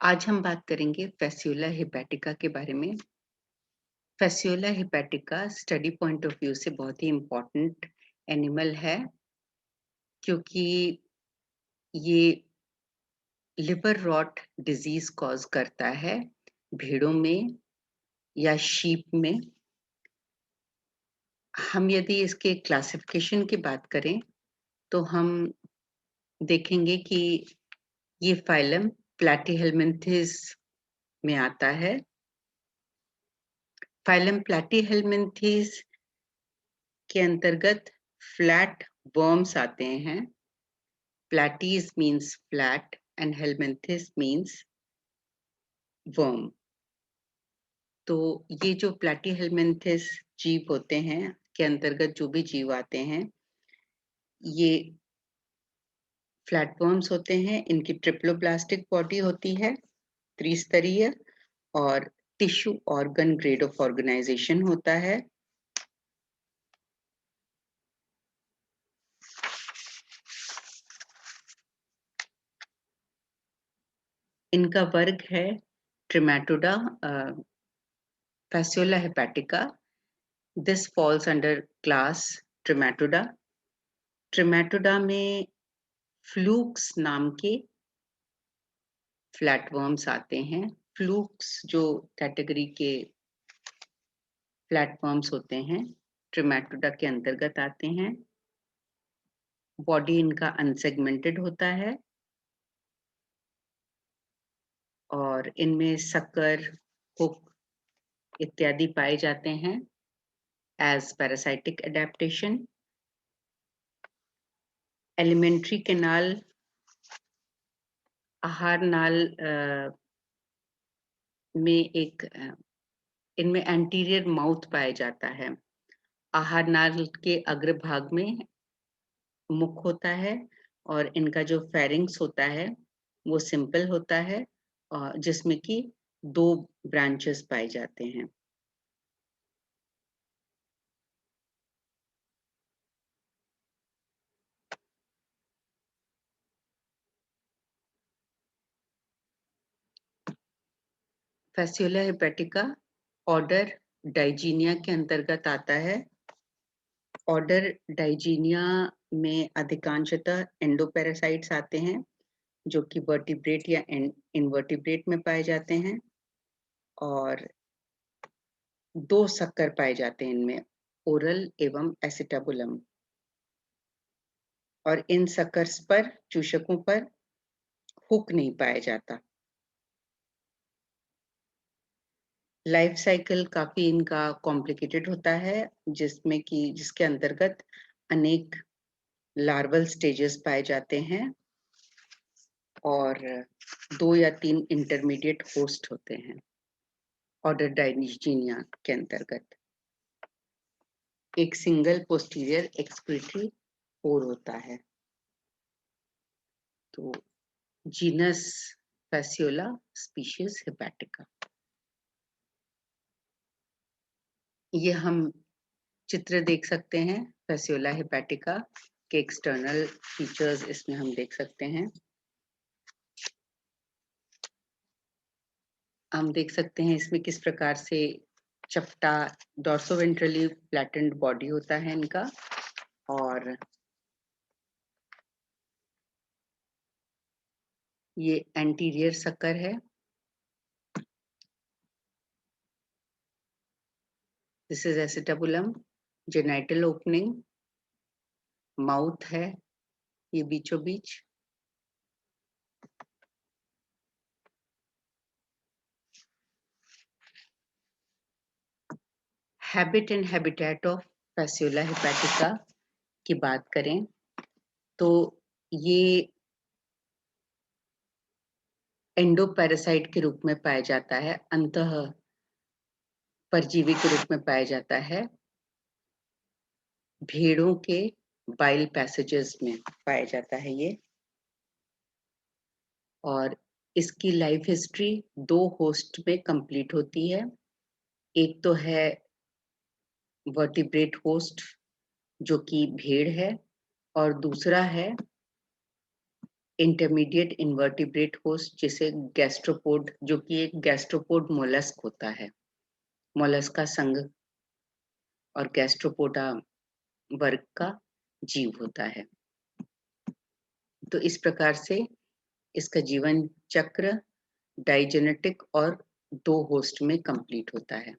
आज हम बात करेंगे फैसियोला हेपेटिका के बारे में। Fasciola hepatica study point of view से बहुत ही इम्पोर्टेंट एनिमल है क्योंकि ये लिवर रॉट डिजीज कॉज करता है भेड़ों में या शीप में। हम यदि इसके क्लासिफिकेशन की बात करें तो हम देखेंगे कि ये फाइलम प्लैटीहेलमिन्थेस में आता है। फाइलम प्लैटीहेलमिन्थेस के अंतर्गत फ्लैट वर्म्स आते हैं। Platys means flat and helminthes means worm. तो ये जो प्लैटीहेलमिन्थेस जीव होते हैं के अंतर्गत जो भी जीव आते हैं ये फ्लैट वर्म्स होते हैं। इनकी ट्रिप्लोब्लास्टिक बॉडी होती है, त्रिस्तरीय, और tissue organ grade of organization होता है। इनका वर्ग है Trematoda, Fasciola hepatica. This falls under class Trematoda. Trematoda में फ्लूक्स नाम के फ्लैटवर्म्स आते हैं। फ्लूक्स जो कैटेगरी के फ्लैटवर्म्स होते हैं ट्रिमेटोडा के अंतर्गत आते हैं। बॉडी इनका अनसेगमेंटेड होता है और इनमें शक्कर, हुक इत्यादि पाए जाते हैं as parasitic adaptation. Alimentary canal, आहार नाल में एक इनमें एंटीरियर माउथ पाया जाता है। आहार नाल के अग्रभाग में मुख होता है और इनका जो फेरिंक्स होता है वो सिंपल होता है और जिसमें कि 2 ब्रांचेस पाए जाते हैं। फैसियोला हेपेटिका ऑर्डर डाइजीनिया के अंतर्गत आता है। ऑर्डर डाइजीनिया में अधिकांशतः एंडोपैरासाइट्स आते हैं जो कि वर्टिब्रेट या इनवर्टिब्रेट में पाए जाते हैं और 2 शक्कर पाए जाते हैं इनमें, ओरल एवं एसिटाबुलम। और इन सकर्स पर, चूषकों पर हुक नहीं पाया जाता। लाइफ साइकिल काफी इनका कॉम्प्लिकेटेड होता है जिसके अंतर्गत अनेक लार्वल स्टेजेस पाए जाते हैं और 2 या 3 इंटरमीडिएट होस्ट होते हैं ऑर्डर डाइजीनिया के अंतर्गत। एक सिंगल पोस्टीरियर एक्सक्रीटरी पोर होता है। तो जीनस फैसियोला, स्पीशीज हेपेटिका। ये हम चित्र देख सकते हैं फैसियोला हेपेटिका के एक्सटर्नल फीचर्स इसमें हम देख सकते हैं। हम देख सकते हैं इसमें किस प्रकार से चपटा डॉर्सोवेंट्रली फ्लैटेंड बॉडी होता है इनका और ये एंटीरियर सक्कर है। This is acetabulum, genital opening, mouth है ये बीचों बीच। Habit and habitat of Fasciola hepatica की बात करें तो ये एंडोपैरासाइट के रूप में पाया जाता है, अंतः परजीवी के रूप में पाया जाता है। भेड़ों के बाइल पैसेजेस में पाया जाता है ये। और इसकी लाइफ हिस्ट्री 2 होस्ट में कंप्लीट होती है। एक तो है वर्टिब्रेट होस्ट जो कि भेड़ है और दूसरा है इंटरमीडिएट इन्वर्टिब्रेट होस्ट जिसे गैस्ट्रोपोड, जो कि एक गैस्ट्रोपोड मोलस्क होता है, मोलस्का संघ और गैस्ट्रोपोडा वर्ग का जीव होता है। तो इस प्रकार से इसका जीवन चक्र डाइजेनेटिक और 2 होस्ट में कंप्लीट होता है।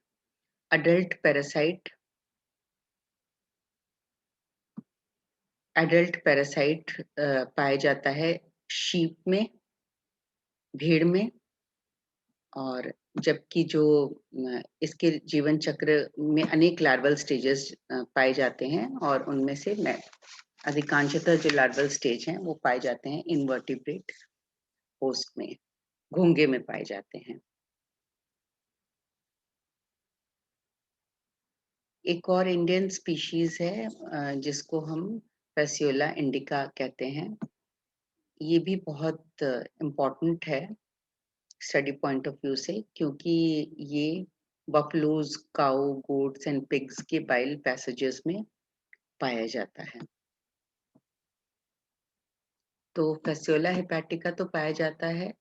अडल्ट पैरासाइट पाया जाता है शीप में, भेड़ में, और जबकि जो इसके जीवन चक्र में अनेक लार्वल स्टेजेस पाए जाते हैं, और उनमें से अधिकांशतः जो लार्वल स्टेज हैं वो पाए जाते हैं इन्वर्टिब्रेट होस्ट में, घोंगे में पाए जाते हैं। एक और इंडियन स्पीशीज है जिसको हम पैसियोला इंडिका कहते हैं। ये भी बहुत इम्पोर्टेंट है स्टडी पॉइंट ऑफ व्यू से, क्योंकि ये buffaloes, cow, goats and pigs के बाइल पैसेजेस में पाया जाता है। तो फैसियोला हेपेटिका तो पाया जाता है,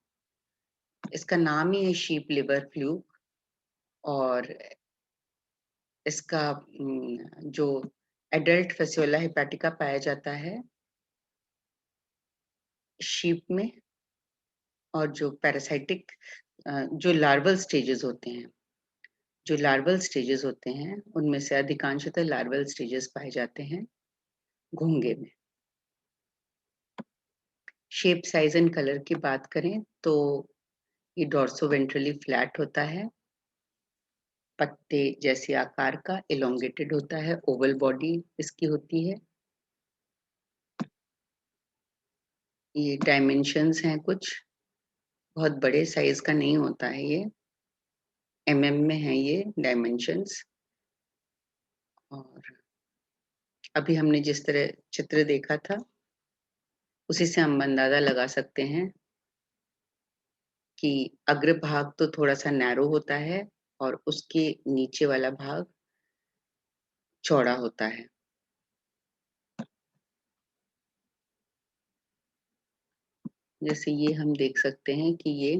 इसका नाम ही है शीप लिवर फ्लूक, और इसका जो एडल्ट फैसियोला हेपेटिका पाया जाता है शीप में, और जो पैरासाइटिक जो लार्वल स्टेजेस होते हैं उनमें से अधिकांशतः लार्वल स्टेजेस पाए जाते हैं घोंगे में। शेप, साइज एंड कलर की बात करें तो ये डॉर्सोवेंट्रली फ्लैट होता है, पत्ते जैसे आकार का, एलोंगेटेड होता है, ओवल बॉडी इसकी होती है। ये डायमेंशंस हैं कुछ, बहुत बड़े साइज का नहीं होता है ये, एमएम में है ये डायमेंशंस। और अभी हमने जिस तरह चित्र देखा था उसी से हम अंदाजा लगा सकते हैं कि अग्र भाग तो थोड़ा सा नैरो होता है और उसके नीचे वाला भाग चौड़ा होता है। जैसे ये हम देख सकते हैं कि ये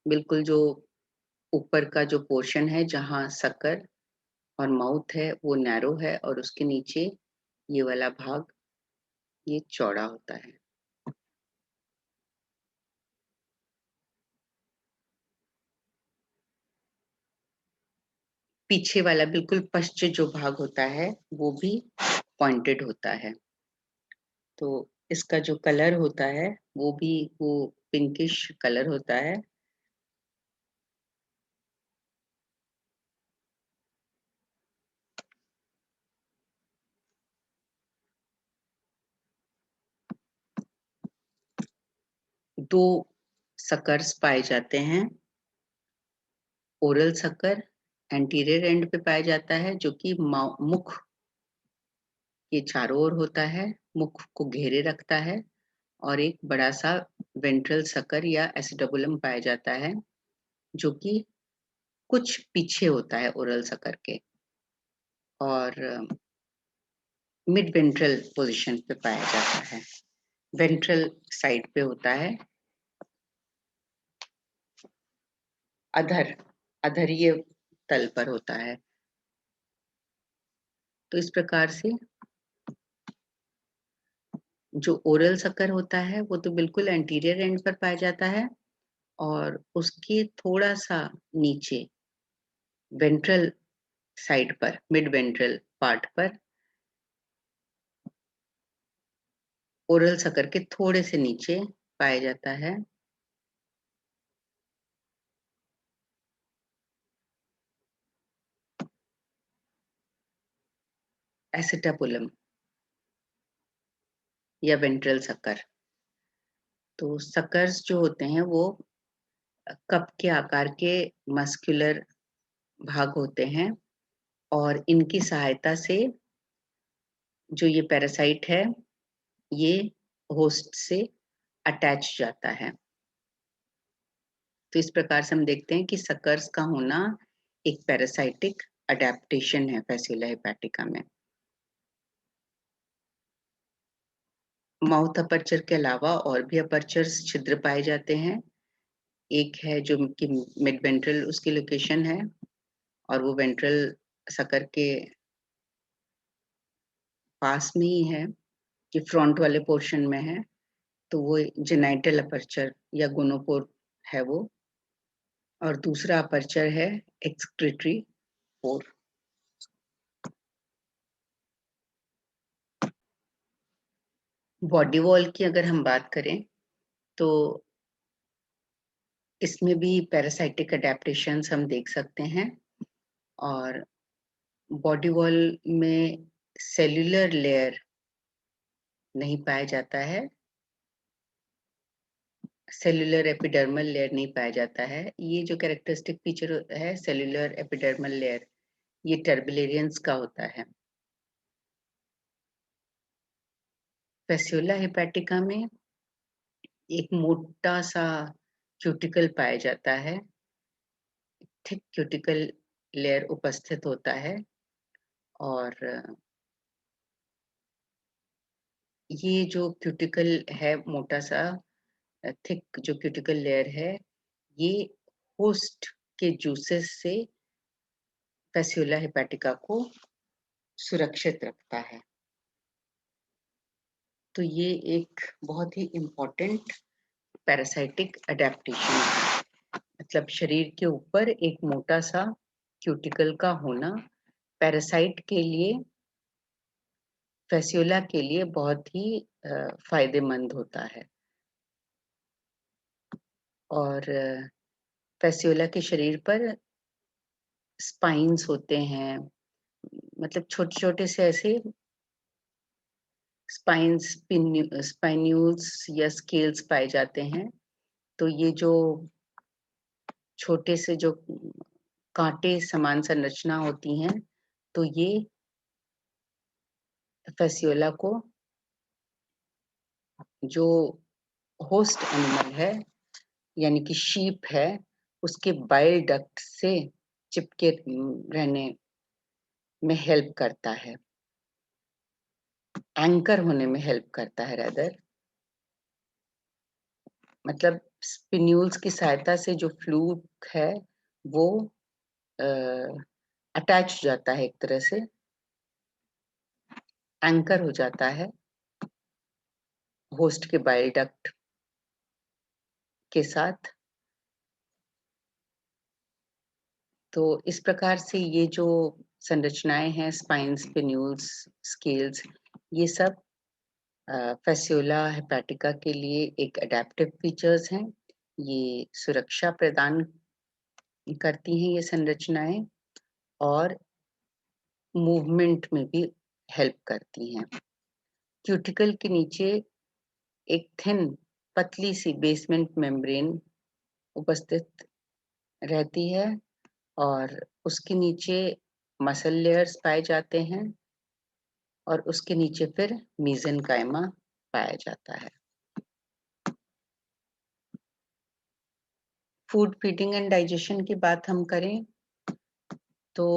बिल्कुल जो ऊपर का जो पोर्शन है जहाँ सकर और माउथ है वो नैरो है, और उसके नीचे ये वाला भाग ये चौड़ा होता है। पीछे वाला बिल्कुल पश्च जो भाग होता है वो भी पॉइंटेड होता है। तो इसका जो कलर होता है वो भी वो पिंकिश कलर होता है। दो सकर्स पाए जाते हैं, ओरल सकर एंटीरियर एंड पे पाया जाता है जो कि मुख के चारों ओर होता है, मुख को घेरे रखता है, और एक बड़ा सा वेंट्रल सकर या एसिडबुलम पाया जाता है जो कि कुछ पीछे होता है ओरल सकर के, और मिड वेंट्रल पोजीशन पे पाया जाता है, वेंट्रल साइड पे होता है, अधरीय तल पर होता है। तो इस प्रकार से जो ओरल सकर होता है वो तो बिल्कुल एंटीरियर एंड पर पाया जाता है, और उसके थोड़ा सा नीचे वेंट्रल साइड पर, मिड वेंट्रल पार्ट पर, ओरल सकर के थोड़े से नीचे पाया जाता है एसिटापुलम या वेंट्रल सकर। तो सकर्स जो होते हैं वो कप के आकार के मस्कुलर भाग होते हैं, और इनकी सहायता से जो ये पैरासाइट है ये होस्ट से अटैच जाता है। तो इस प्रकार से हम देखते हैं कि सकर्स का होना एक पैरासाइटिक अडेप्टेशन है फैसियोला हेपेटिका में। माउथ अपर्चर के अलावा और भी अपर्चर्स छिद्र पाए जाते हैं। एक है जो कि मिड वेंट्रल उसकी लोकेशन है और वो वेंट्रल सकर के पास में ही है, कि फ्रंट वाले पोर्शन में है, तो वो जेनाइटल अपर्चर या गोनोपोर है वो। और दूसरा अपर्चर है एक्सक्रीटरी पोर। बॉडी वॉल की अगर हम बात करें तो इसमें भी पैरासाइटिक अडेप्टेशंस हम देख सकते हैं। और बॉडी वॉल में सेल्यूलर लेयर नहीं पाया जाता है, सेल्यूलर एपिडर्मल लेयर नहीं पाया जाता है। ये जो कैरेक्टरिस्टिक फीचर है सेल्यूलर एपिडर्मल लेयर, ये टर्बुलेरियंस का होता है। फैसियोला हेपेटिका में एक मोटा सा क्यूटिकल पाया जाता है, थिक क्यूटिकल लेयर उपस्थित होता है। और ये जो क्यूटिकल है मोटा सा थिक जो क्यूटिकल लेयर है, ये होस्ट के जूसेस से फैसियोला हेपेटिका को सुरक्षित रखता है। तो ये एक बहुत ही इम्पोर्टेंट पैरासाइटिक अडेप्टेशन है। मतलब शरीर के ऊपर एक मोटा सा क्यूटिकल का होना पैरासाइट के लिए, फैसियोला के लिए बहुत ही फायदेमंद होता है। और फैसियोला के शरीर पर स्पाइन्स होते हैं, मतलब छोटे-छोटे से ऐसे स्पाइन्यूल्स या स्केल्स पाए जाते हैं। तो ये जो छोटे से जो काँटे समान संरचना होती हैं, तो ये फैसियोला को, जो होस्ट एनिमल है यानी कि शीप है, उसके बाइल डक्ट से चिपके रहने में हेल्प करता है, एंकर होने में हेल्प करता है रादर। मतलब स्पिन्यूल्स की सहायता से जो फ्लूक है वो अटैच हो जाता है, एक तरह से एंकर हो जाता है होस्ट के बाइल डक्ट के साथ। तो इस प्रकार से ये जो संरचनाएं हैं स्पाइन, स्पिन्यूल्स, स्केल्स, ये सब फैसियोला हेपेटिका के लिए एक अडेप्टिव फीचर्स हैं। ये सुरक्षा प्रदान करती हैं ये संरचनाएं और मूवमेंट में भी हेल्प करती हैं। क्यूटिकल के नीचे एक थिन पतली सी बेसमेंट मेम्ब्रेन उपस्थित रहती है और उसके नीचे मसल लेयर्स पाए जाते हैं और उसके नीचे फिर मेसेनकाइमा पाया जाता है। फूड फीडिंग एंड डाइजेशन की बात हम करें तो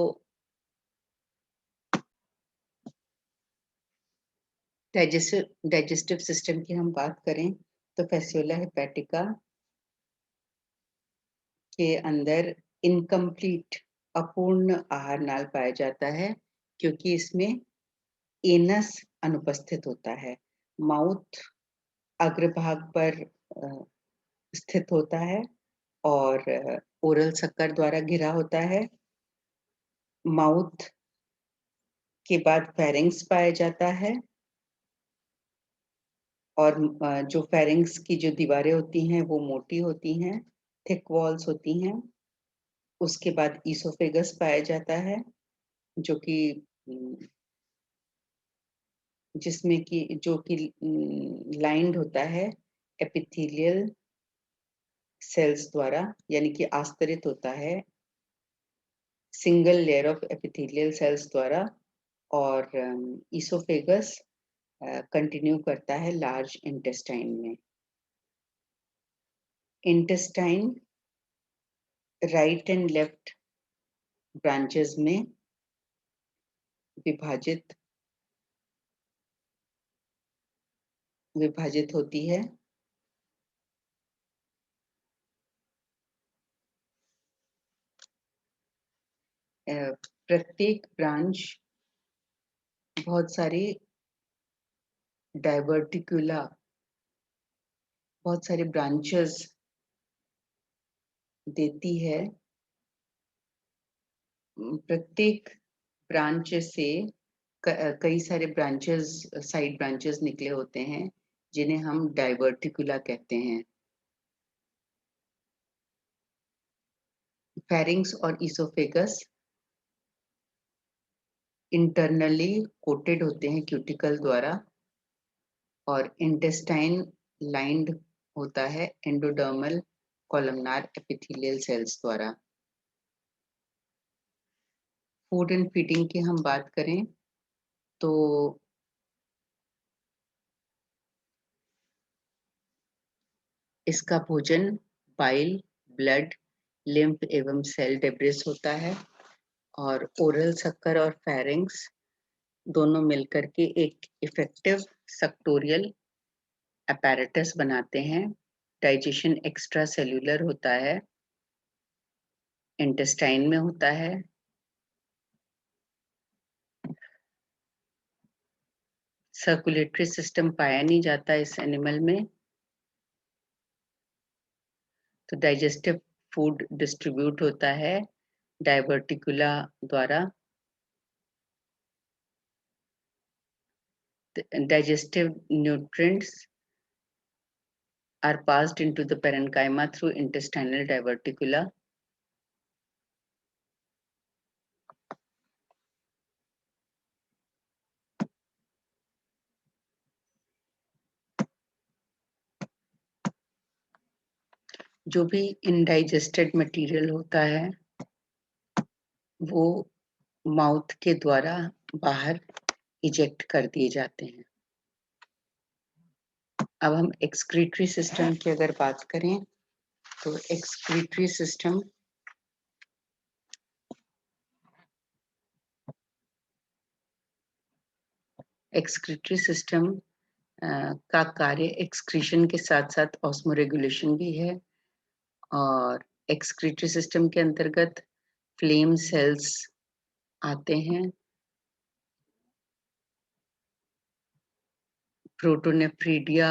डाइजेस्टिव सिस्टम की हम बात करें तो फैसियोला हेपेटिका के अंदर इनकम्प्लीट, अपूर्ण आहार नाल पाया जाता है, क्योंकि इसमें एनस अनुपस्थित होता है। माउथ अग्रभाग पर स्थित होता है और ओरल शक्कर द्वारा घिरा होता है। माउथ के बाद फेरिंग्स पाया जाता है और जो फेरिंग्स की जो दीवारें होती हैं वो मोटी होती हैं, थिक वॉल्स होती हैं। उसके बाद ईसोफेगस पाया जाता है, जो कि जिसमें कि जो कि लाइंड होता है एपिथेलियल सेल्स द्वारा, यानी कि आस्तरित होता है single layer of epithelial cells द्वारा। और ईसोफेगस कंटिन्यू करता है लार्ज इंटेस्टाइन में। Intestine right and left branches में विभाजित विभाजित होती है। प्रत्येक ब्रांच बहुत सारी डाइवर्टिकुला, बहुत सारे ब्रांचेस देती है। प्रत्येक ब्रांच से कई सारे ब्रांचेस, साइड ब्रांचेस निकले होते हैं, जिन्हें हम डाइवर्टिकुला कहते हैं। फेरिंग्स और इसोफेगस इंटरनली कोटेड होते हैं क्यूटिकल द्वारा, और इंटेस्टाइन लाइंड होता है एंडोडर्मल कॉलमनार एपिथेलियल सेल्स द्वारा। फूड एंड फीडिंग की हम बात करें तो इसका भोजन बाइल, ब्लड, लिम्फ एवं सेल डेब्रिस होता है, और ओरल शक्कर और फेरिंग्स दोनों मिलकर के एक इफेक्टिव सक्टोरियल अपैरेटस बनाते हैं। डाइजेशन एक्स्ट्रा सेल्यूलर होता है, इंटेस्टाइन में होता है। सर्कुलेटरी सिस्टम पाया नहीं जाता इस एनिमल में, तो डाइजेस्टिव फूड डिस्ट्रीब्यूट होता है डाइवर्टिकुला द्वारा। Digestive nutrients are passed into the parenchyma through intestinal diverticula. जो भी इंडाइजेस्टेड मटेरियल होता है वो माउथ के द्वारा बाहर इजेक्ट कर दिए जाते हैं। अब हम एक्सक्रीटरी सिस्टम की अगर बात करें तो एक्सक्रीटरी सिस्टम का कार्य एक्सक्रीशन के साथ साथ ऑस्मोरेगुलेशन भी है, और एक्सक्रीटरी सिस्टम के अंतर्गत फ्लेम सेल्स आते हैं, प्रोटोनेफ्रीडिया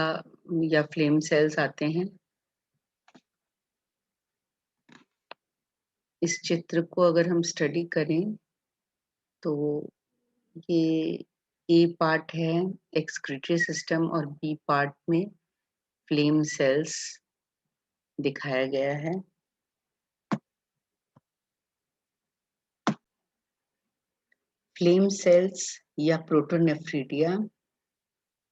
या फ्लेम सेल्स आते हैं। इस चित्र को अगर हम स्टडी करें तो ये ए पार्ट है एक्सक्रीटरी सिस्टम और बी पार्ट में फ्लेम सेल्स दिखाया गया है। फ्लेम सेल्स या प्रोटोनेफ्रीडिया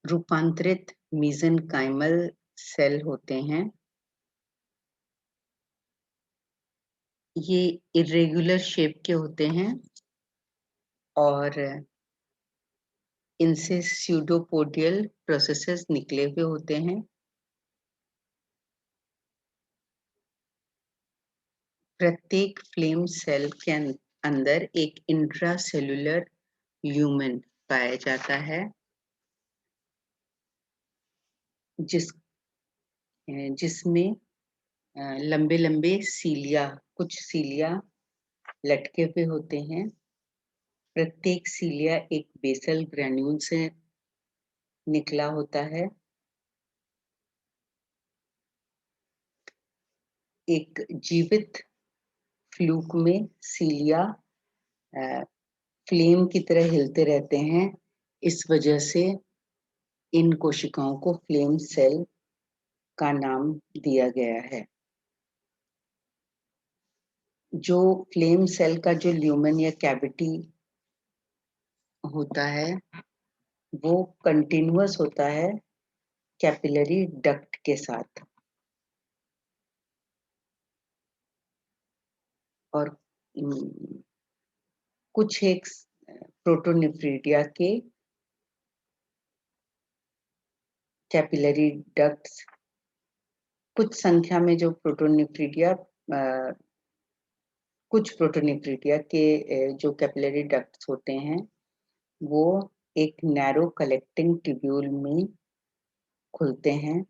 रूपांतरित मेसेनकाइमल सेल होते हैं। ये इरेगुलर शेप के होते हैं और इनसे स्यूडोपोडियल प्रोसेसेस निकले हुए होते हैं। प्रत्येक फ्लेम सेल के अंदर एक इंट्रासेल्युलर ल्यूमेन पाया जाता है, जिसमें लंबे लंबे सीलिया, कुछ सीलिया लटके हुए होते हैं। प्रत्येक सीलिया एक बेसल ग्रेन्यूल से निकला होता है। एक जीवित फ्लूक में सीलिया फ्लेम की तरह हिलते रहते हैं, इस वजह से इन कोशिकाओं को फ्लेम सेल का नाम दिया गया है। जो फ्लेम सेल का जो ल्यूमेन या कैविटी होता है वो कंटिन्यूअस होता है कैपिलरी डक्ट के साथ, और कुछ एक प्रोटोनेफ्रीडिया के कैपिलरी डक्ट्स, कुछ संख्या में जो प्रोटोनेफ्रीडिया कुछ प्रोटोनेफ्रीडिया के जो कैपिलरी डक्ट्स होते हैं वो एक नैरो कलेक्टिंग ट्यूब्यूल में खुलते हैं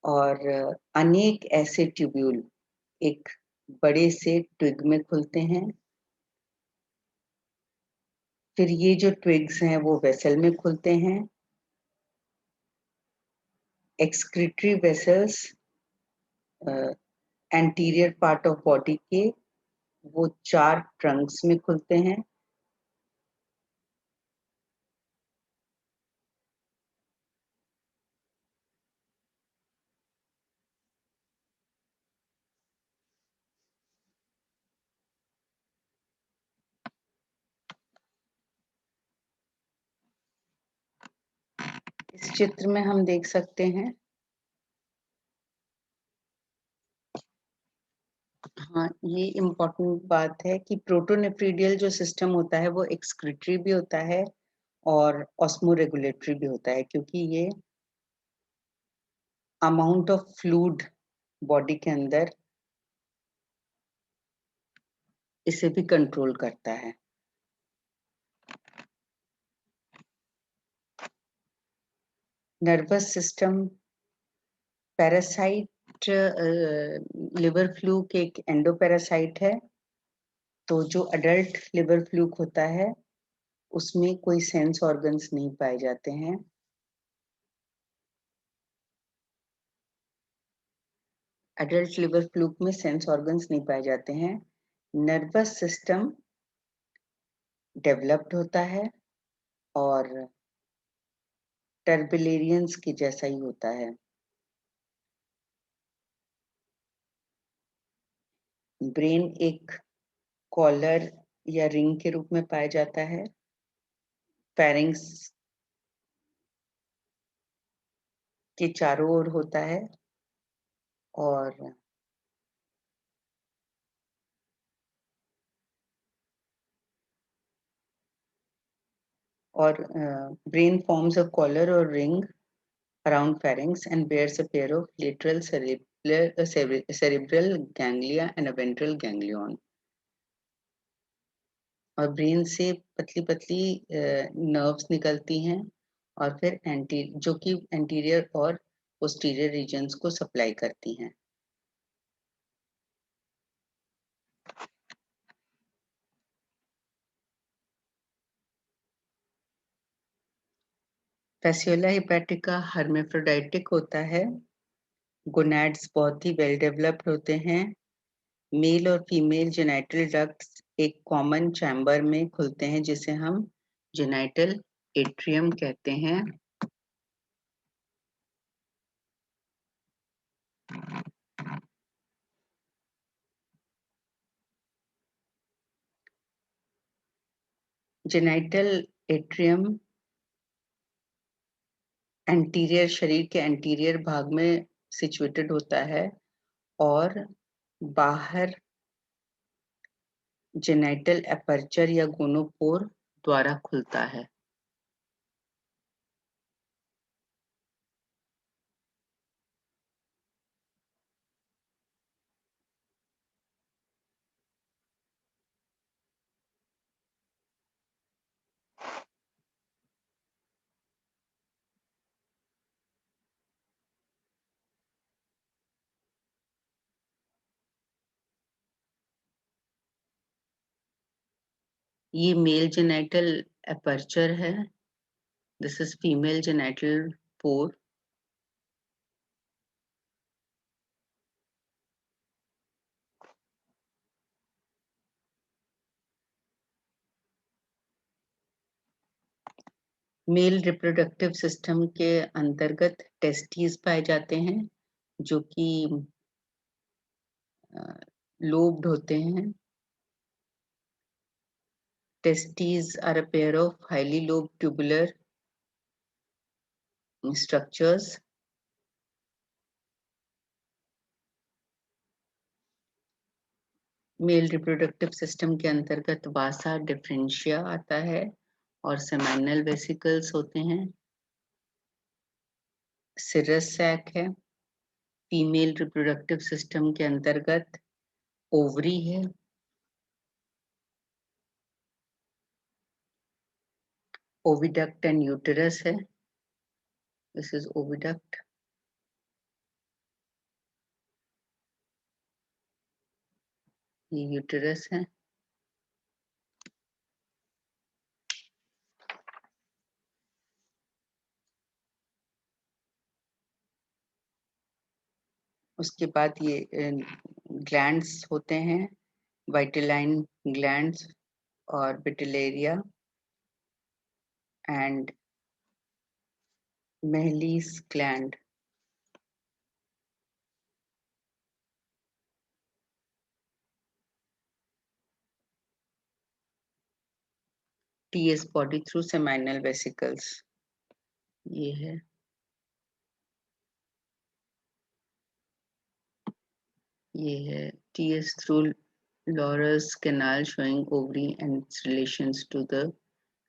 और अनेक ऐसे ट्यूब्यूल एक बड़े से ट्विग में खुलते हैं। फिर ये जो ट्विग्स हैं वो वेसल में खुलते हैं। Excretory vessels anterior part of body के वो 4 ट्रंक्स में खुलते हैं। इस चित्र में हम देख सकते हैं, हाँ, ये इम्पोर्टेंट बात है कि प्रोटोनेफ्रिडियल जो सिस्टम होता है वो एक्सक्रीटरी भी होता है और ऑस्मोरेगुलेटरी भी होता है, क्योंकि ये अमाउंट ऑफ फ्लूइड बॉडी के अंदर इसे भी कंट्रोल करता है। Nervous system parasite liver fluke एक एंडोपैरासाइट है। तो जो अडल्ट लिवर फ्लूक होता है उसमें कोई सेंस ऑर्गन्स नहीं पाए जाते हैं। एडल्ट लिवर फ्लूक में सेंस ऑर्गन्स नहीं पाए जाते हैं। नर्वस सिस्टम डेवलप्ड होता है और टर्बिलेरियंस के जैसा ही होता है। ब्रेन एक कॉलर या रिंग के रूप में पाया जाता है। फेरिंग्स के चारों ओर होता है और brain forms a collar or ring around pharynx and bears a pair of lateral cerebral ganglia and a ventral ganglion. और ब्रेन से पतली पतली नर्व्स निकलती हैं और फिर जो कि एंटीरियर और पोस्टीरियर रीजन्स को सप्लाई करती हैं। फैसियोला हेपेटिका हर्मेफ्रोडाइटिक होता है। गोनैड्स बहुत ही वेल डेवलप्ड होते हैं। मेल और फीमेल जेनाइटल डक्ट्स एक कॉमन चैम्बर में खुलते हैं जिसे हम जेनाइटल एट्रियम कहते हैं। जेनाइटल एट्रियम एंटीरियर शरीर के एंटीरियर भाग में सिचुएटेड होता है और बाहर जेनाइटल एपर्चर या गोनोपोर द्वारा खुलता है। ये मेल जेनाइटल एपर्चर है। This is female genital pour. Male reproductive system के अंतर्गत टेस्टीज पाए जाते हैं जो कि लोब्ड होते हैं। Testes are a pair of highly lobed tubular structures. Male reproductive system के अंतर्गत वासा डिफरेंशिया आता है और सेमिनल वेसिकल्स होते हैं। सिरस सैक है। फीमेल रिप्रोडक्टिव सिस्टम के अंतर्गत ओवरी है। ओविडक्ट एंड यूटेरस है। This is oviduct. ये यूटेरस है. उसके बाद ये ग्लैंड्स होते हैं, वाइटेलाइन ग्लैंड्स और विटिलेरिया and Mealy's gland. TS body through seminal vesicles. ये है. ये है TS through Laurus canal showing ovary and its relations to the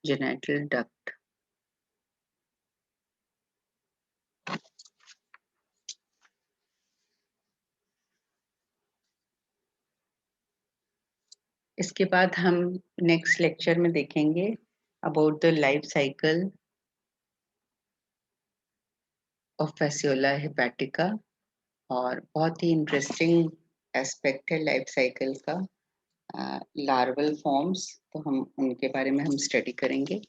genital duct. इसके बाद हम नेक्स्ट लेक्चर में देखेंगे about the life cycle of Fasciola hepatica और बहुत ही इंटरेस्टिंग एस्पेक्ट है लाइफ साइकिल का. लार्वल फॉर्म्स, तो हम उनके बारे में हम स्टडी करेंगे.